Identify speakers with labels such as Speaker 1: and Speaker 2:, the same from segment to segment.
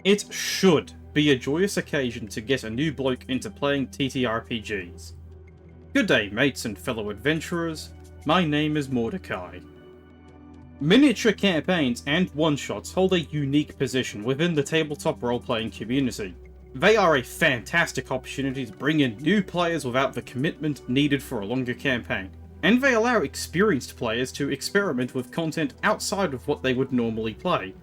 Speaker 1: It should be a joyous occasion to get a new bloke into playing TTRPGs. Good day, mates and fellow adventurers. My name is Mordecai. Miniature campaigns and one-shots hold a unique position within the tabletop role-playing community. They are a fantastic opportunity to bring in new players without the commitment needed for a longer campaign, and they allow experienced players to experiment with content outside of what they would normally play.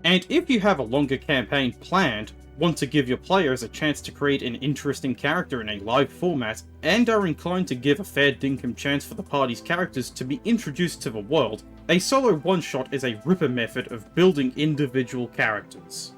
Speaker 1: And if you have a longer campaign planned, want to give your players a chance to create an interesting character in a live format, and are inclined to give a fair dinkum chance for the party's characters to be introduced to the world, a solo one-shot is a ripper method of building individual characters.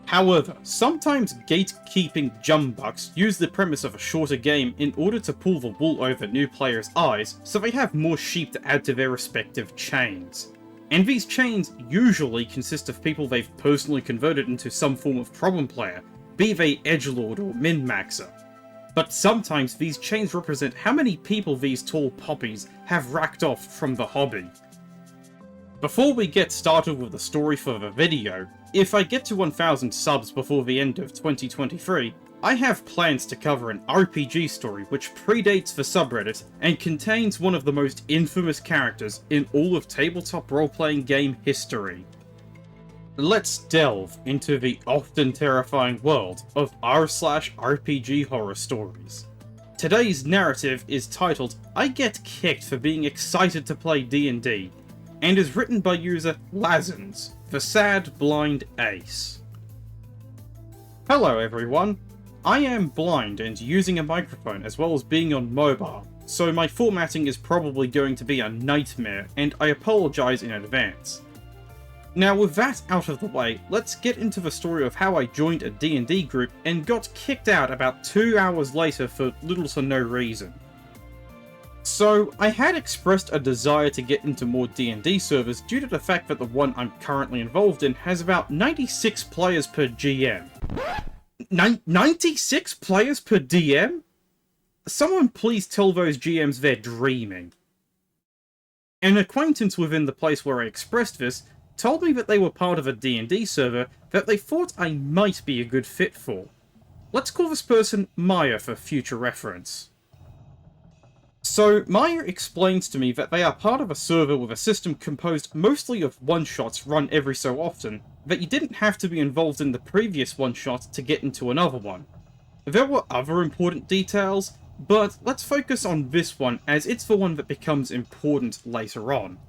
Speaker 1: However, sometimes gatekeeping jumbucks use the premise of a shorter game in order to pull the wool over new players' eyes so they have more sheep to add to their respective chains. And these chains usually consist of people they've personally converted into some form of problem player, be they edgelord or min-maxer. But sometimes these chains represent how many people these tall poppies have racked off from the hobby. Before we get started with the story for the video, if I get to 1000 subs before the end of 2023, I have plans to cover an RPG story which predates the subreddit and contains one of the most infamous characters in all of tabletop role-playing game history. Let's delve into the often terrifying world of r/RPGHorrorStories. Today's narrative is titled I Get Kicked for Being Excited to Play D&D, and is written by user Lazens, the Sad Blind Ace. Hello everyone. I am blind and using a microphone as well as being on mobile, so my formatting is probably going to be a nightmare, and I apologise in advance. Now with that out of the way, let's get into the story of how I joined a D&D group and got kicked out about 2 hours later for little to no reason. So, I had expressed a desire to get into more D&D servers due to the fact that the one I'm currently involved in has about 96 players per GM. 96 players per DM? Someone please tell those GMs they're dreaming. An acquaintance within the place where I expressed this told me that they were part of a D&D server that they thought I might be a good fit for. Let's call this person Maya for future reference. So, Maya explains to me that they are part of a server with a system composed mostly of one-shots run every so often, that you didn't have to be involved in the previous one-shot to get into another one. There were other important details, but let's focus on this one as it's the one that becomes important later on.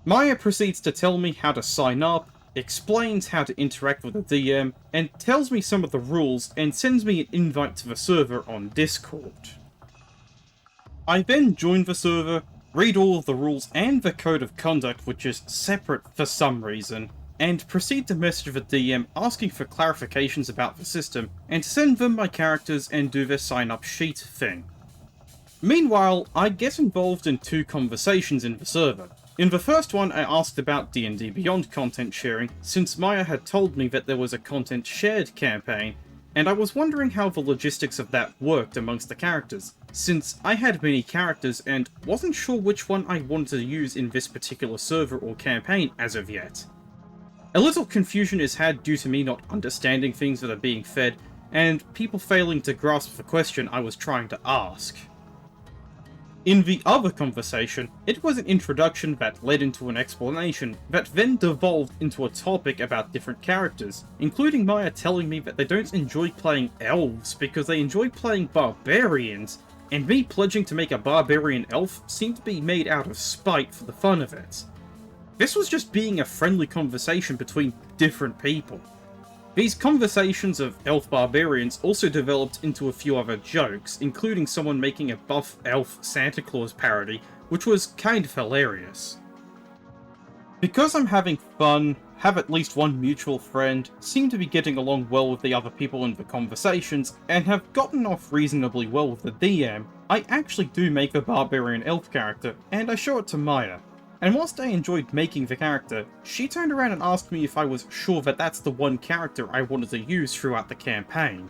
Speaker 1: Maya proceeds to tell me how to sign up, explains how to interact with the DM, and tells me some of the rules and sends me an invite to the server on Discord. I then join the server, read all of the rules and the code of conduct, which is separate for some reason, and proceed to message the DM asking for clarifications about the system, and send them my characters and do their sign-up sheet thing. Meanwhile, I get involved in 2 conversations in the server. In the first one, I asked about D&D Beyond content sharing, since Maya had told me that there was a content shared campaign, and I was wondering how the logistics of that worked amongst the characters, since I had many characters and wasn't sure which one I wanted to use in this particular server or campaign as of yet. A little confusion is had due to me not understanding things that are being fed, and people failing to grasp the question I was trying to ask. In the other conversation, it was an introduction that led into an explanation that then devolved into a topic about different characters, including Maya telling me that they don't enjoy playing elves because they enjoy playing barbarians, and me pledging to make a barbarian elf seemed to be made out of spite for the fun of it. This was just being a friendly conversation between different people. These conversations of elf barbarians also developed into a few other jokes, including someone making a buff elf Santa Claus parody, which was kind of hilarious. Because I'm having fun, have at least one mutual friend, seem to be getting along well with the other people in the conversations, and have gotten off reasonably well with the DM, I actually do make the barbarian elf character, and I show it to Maya. And whilst I enjoyed making the character, she turned around and asked me if I was sure that that's the one character I wanted to use throughout the campaign.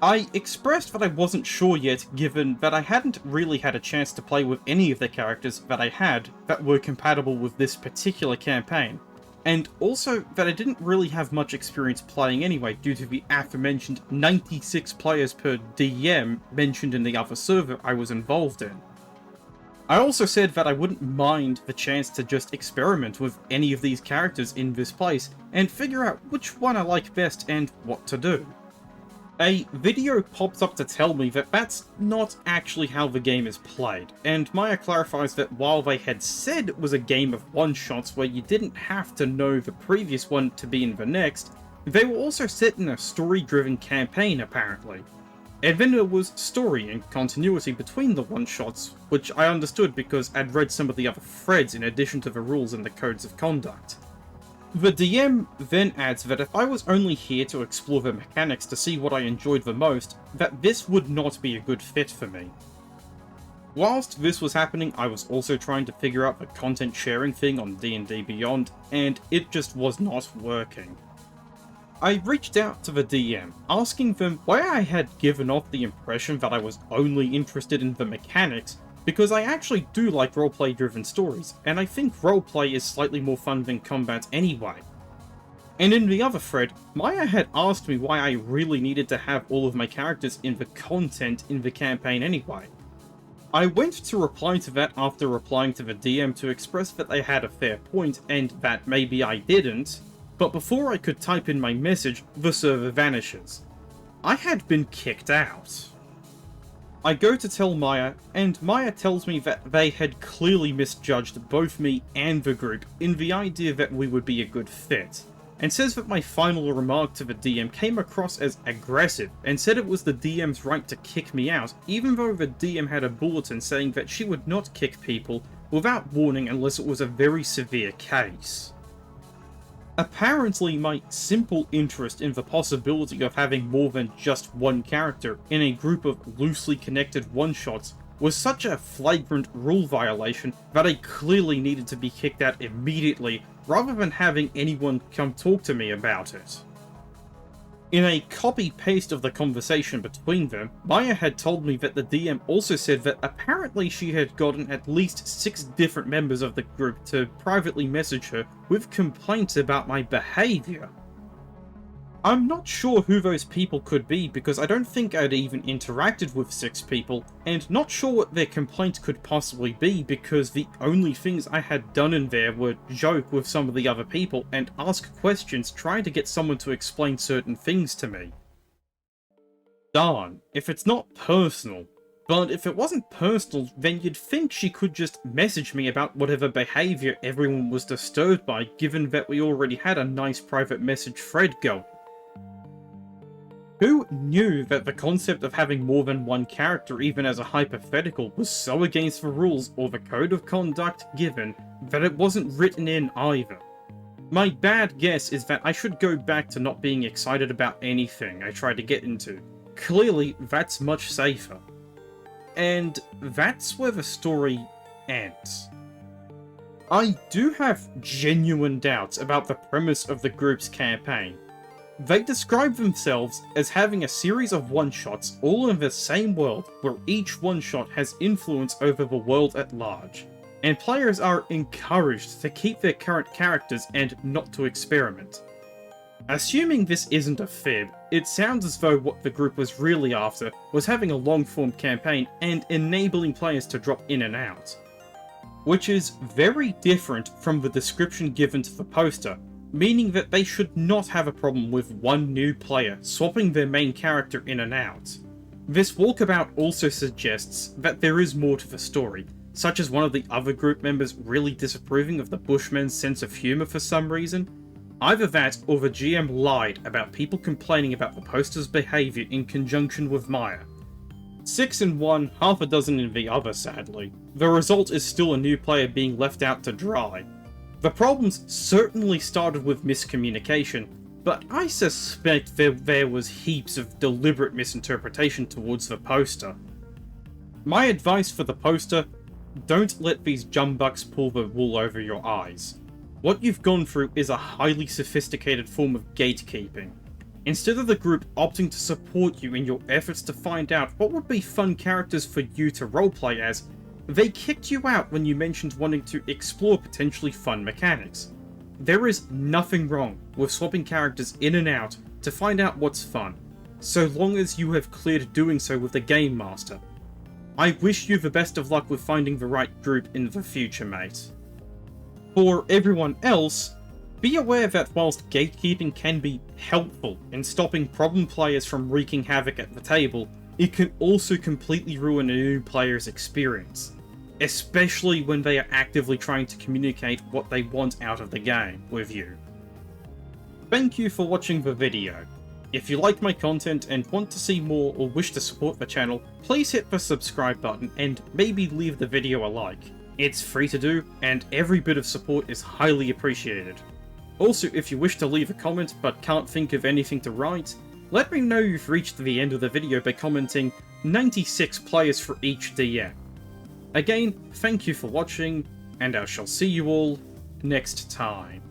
Speaker 1: I expressed that I wasn't sure yet, given that I hadn't really had a chance to play with any of the characters that I had that were compatible with this particular campaign, and also that I didn't really have much experience playing anyway due to the aforementioned 96 players per DM mentioned in the other server I was involved in. I also said that I wouldn't mind the chance to just experiment with any of these characters in this place and figure out which one I like best and what to do. A video pops up to tell me that that's not actually how the game is played, and Maya clarifies that while they had said it was a game of one-shots where you didn't have to know the previous one to be in the next, they were also set in a story-driven campaign apparently. And then there was story and continuity between the one-shots, which I understood because I'd read some of the other threads in addition to the rules and the codes of conduct. The DM then adds that if I was only here to explore the mechanics to see what I enjoyed the most, that this would not be a good fit for me. Whilst this was happening, I was also trying to figure out the content sharing thing on D&D Beyond, and it just was not working. I reached out to the DM, asking them why I had given off the impression that I was only interested in the mechanics, because I actually do like roleplay driven stories, and I think roleplay is slightly more fun than combat anyway. And in the other thread, Maya had asked me why I really needed to have all of my characters in the content in the campaign anyway. I went to reply to that after replying to the DM to express that I had a fair point and that maybe I didn't, but before I could type in my message, the server vanishes. I had been kicked out. I go to tell Maya, and Maya tells me that they had clearly misjudged both me and the group in the idea that we would be a good fit, and says that my final remark to the DM came across as aggressive, and said it was the DM's right to kick me out, even though the DM had a bulletin saying that she would not kick people without warning unless it was a very severe case. Apparently, my simple interest in the possibility of having more than just one character in a group of loosely connected one-shots was such a flagrant rule violation that I clearly needed to be kicked out immediately rather than having anyone come talk to me about it. In a copy-paste of the conversation between them, Maya had told me that the DM also said that apparently she had gotten at least 6 different members of the group to privately message her with complaints about my behaviour. I'm not sure who those people could be because I don't think I'd even interacted with 6 people, and not sure what their complaints could possibly be because the only things I had done in there were joke with some of the other people and ask questions trying to get someone to explain certain things to me. Darn, if it's not personal. But if it wasn't personal, then you'd think she could just message me about whatever behaviour everyone was disturbed by, given that we already had a nice private message thread going. Who knew that the concept of having more than one character, even as a hypothetical, was so against the rules or the code of conduct given that it wasn't written in either? My bad guess is that I should go back to not being excited about anything I try to get into. Clearly, that's much safer. And that's where the story ends. I do have genuine doubts about the premise of the group's campaign. They describe themselves as having a series of one-shots all in the same world where each one-shot has influence over the world at large, and players are encouraged to keep their current characters and not to experiment. Assuming this isn't a fib, it sounds as though what the group was really after was having a long-form campaign and enabling players to drop in and out. Which is very different from the description given to the poster, meaning that they should not have a problem with one new player swapping their main character in and out. This walkabout also suggests that there is more to the story, such as one of the other group members really disapproving of the Bushmen's sense of humour for some reason. Either that, or the GM lied about people complaining about the poster's behaviour in conjunction with Maya. 6 in one, half a dozen in the other, sadly. The result is still a new player being left out to dry. The problems certainly started with miscommunication, but I suspect there was heaps of deliberate misinterpretation towards the poster. My advice for the poster: don't let these jumbucks pull the wool over your eyes. What you've gone through is a highly sophisticated form of gatekeeping. Instead of the group opting to support you in your efforts to find out what would be fun characters for you to roleplay as, they kicked you out when you mentioned wanting to explore potentially fun mechanics. There is nothing wrong with swapping characters in and out to find out what's fun, so long as you have cleared doing so with the Game Master. I wish you the best of luck with finding the right group in the future, mate. For everyone else, be aware that whilst gatekeeping can be helpful in stopping problem players from wreaking havoc at the table, it can also completely ruin a new player's experience, especially when they are actively trying to communicate what they want out of the game with you. Thank you for watching the video. If you like my content and want to see more or wish to support the channel, please hit the subscribe button and maybe leave the video a like. It's free to do, and every bit of support is highly appreciated. Also, if you wish to leave a comment but can't think of anything to write, let me know you've reached the end of the video by commenting 96 players for each DM. Again, thank you for watching, and I shall see you all next time.